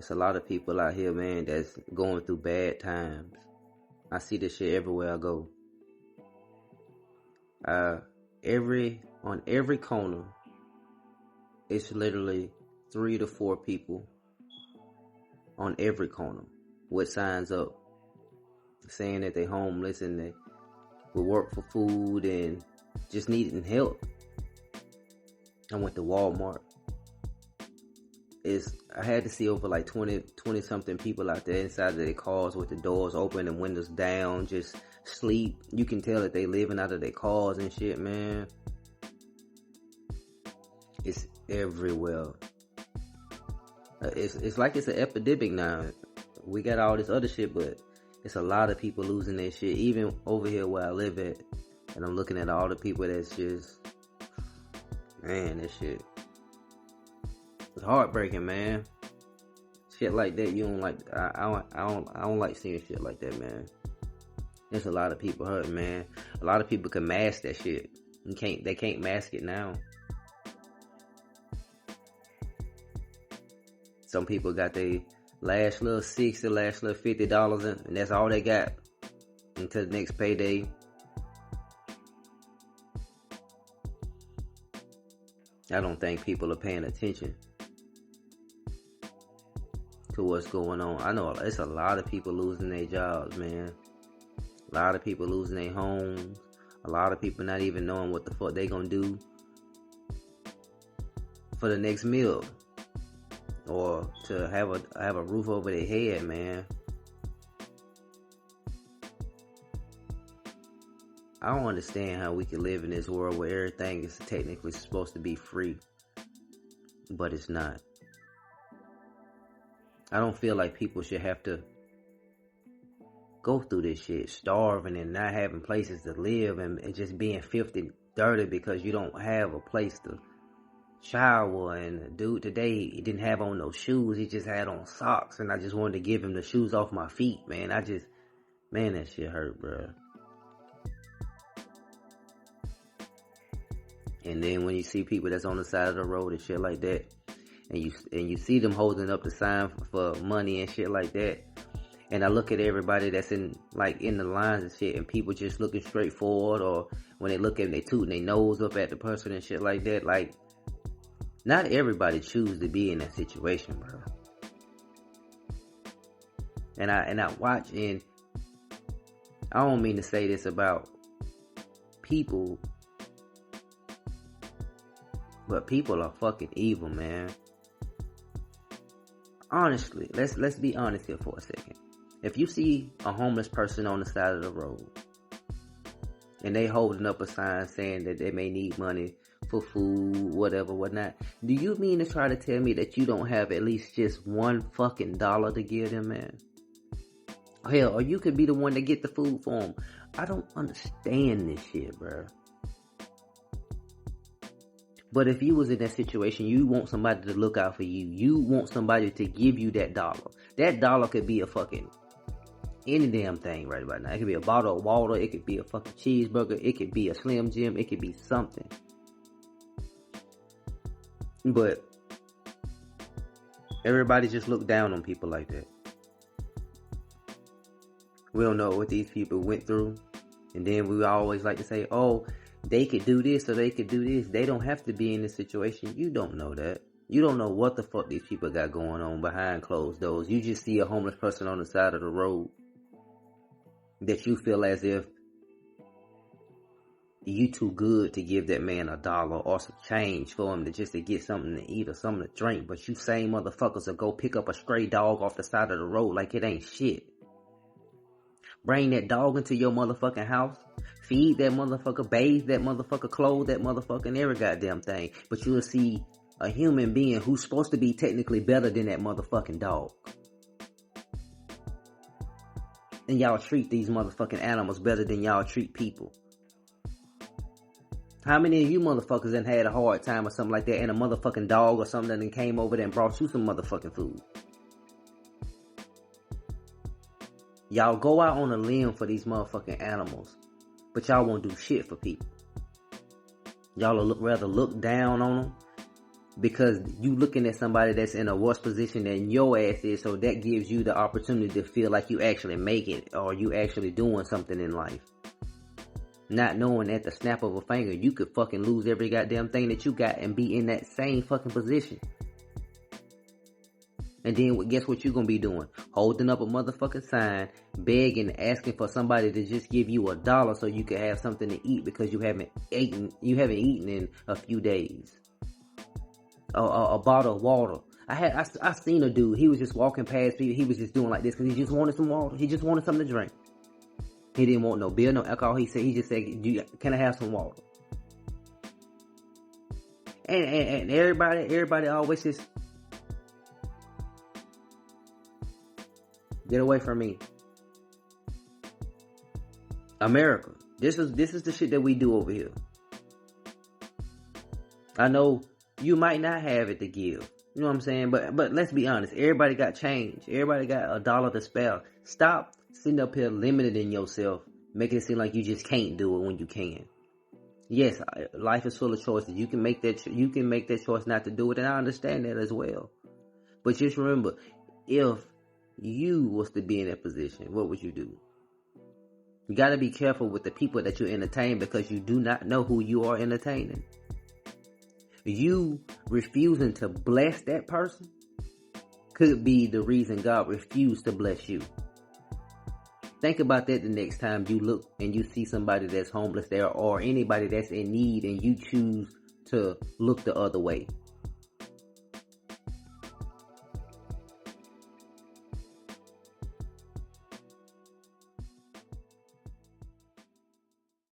It's a lot of people out here, man, that's going through bad times. I see this shit everywhere I go. On every corner, it's literally 3 to 4 people on every corner with signs up saying that they homeless and they will work for food and just needing help. I went to Walmart. I had to see over like 20 something people out there inside of their cars with the doors open and windows down, just sleep. You can tell that they living out of their cars and shit, man. It's everywhere. It's like it's an epidemic now. We got all this other shit, but it's a lot of people losing their shit, even over here where I live at. And I'm looking at all the people that's just, man, that shit. It's heartbreaking, man. Shit like that, you don't like. I don't like seeing shit like that, man. There's a lot of people hurting, man. A lot of people can mask that shit. They can't mask it now. Some people got their last little $60, last little $50, and that's all they got until the next payday. I don't think people are paying attention to what's going on. I know it's a lot of people losing their jobs, man. A lot of people losing their homes. A lot of people not even knowing what the fuck they gonna do for the next meal or to have a roof over their head, man. I don't understand how we can live in this world where everything is technically supposed to be free, but it's not. I don't feel like people should have to go through this shit, starving and not having places to live and just being filthy, dirty because you don't have a place to shower. And the dude today, he didn't have on no shoes, he just had on socks, and I just wanted to give him the shoes off my feet, man. Man, that shit hurt, bro. And then when you see people that's on the side of the road and shit like that, and you see them holding up the sign for money and shit like that, and I look at everybody that's in the lines and shit, and people just looking straight forward, or when they look at them, they tooting their nose up at the person and shit like that. Like, not everybody choose to be in that situation, bro. And I watch, and I don't mean to say this about people, but people are fucking evil, man. Honestly, let's be honest here for a second. If you see a homeless person on the side of the road and they holding up a sign saying that they may need money for food, whatever, whatnot, do you mean to try to tell me that you don't have at least just one fucking dollar to give them, man? Hell, or you could be the one to get the food for them. I don't understand this shit, bro. But if you was in that situation, you want somebody to look out for you. You want somebody to give you that dollar. That dollar could be a fucking any damn thing right about now. It could be a bottle of water. It could be a fucking cheeseburger. It could be a Slim Jim. It could be something. But everybody just look down on people like that. We don't know what these people went through. And then we always like to say, oh, they could do this or they could do this. They don't have to be in this situation. You don't know that. You don't know what the fuck these people got going on behind closed doors. You just see a homeless person on the side of the road that you feel as if you too good to give that man $1 or some change for him to get something to eat or something to drink. But you same motherfuckers will go pick up a stray dog off the side of the road like it ain't shit. Bring that dog into your motherfucking house. Feed that motherfucker, bathe that motherfucker, clothe that motherfucker, and every goddamn thing. But you'll see a human being who's supposed to be technically better than that motherfucking dog. And y'all treat these motherfucking animals better than y'all treat people. How many of you motherfuckers done had a hard time or something like that, and a motherfucking dog or something that came over there and brought you some motherfucking food? Y'all go out on a limb for these motherfucking animals, but y'all won't do shit for people. Y'all will rather look down on them because you looking at somebody that's in a worse position than your ass is, so that gives you the opportunity to feel like you actually make it, or you actually doing something in life. Not knowing at the snap of a finger, you could fucking lose every goddamn thing that you got and be in that same fucking position. And then guess what you're gonna be doing? Holding up a motherfucking sign, begging, asking for somebody to just give you $1 so you can have something to eat because you haven't eaten in a few days. A bottle of water. I seen a dude. He was just walking past people. He was just doing like this because he just wanted some water. He just wanted something to drink. He didn't want no beer, no alcohol. He just said, "Can I have some water?" And everybody always just get away from me. America. This is the shit that we do over here. I know you might not have it to give. You know what I'm saying? But let's be honest. Everybody got change. Everybody got $1 to spare. Stop sitting up here limiting yourself, making it seem like you just can't do it when you can. Yes, life is full of choices. You can make that choice not to do it, and I understand that as well. But just remember, if you was to be in that position, what would you do? You got to be careful with the people that you entertain, because you do not know who you are entertaining. You refusing to bless that person could be the reason God refused to bless you. Think about that the next time you look and you see somebody that's homeless there, or anybody that's in need, and you choose to look the other way.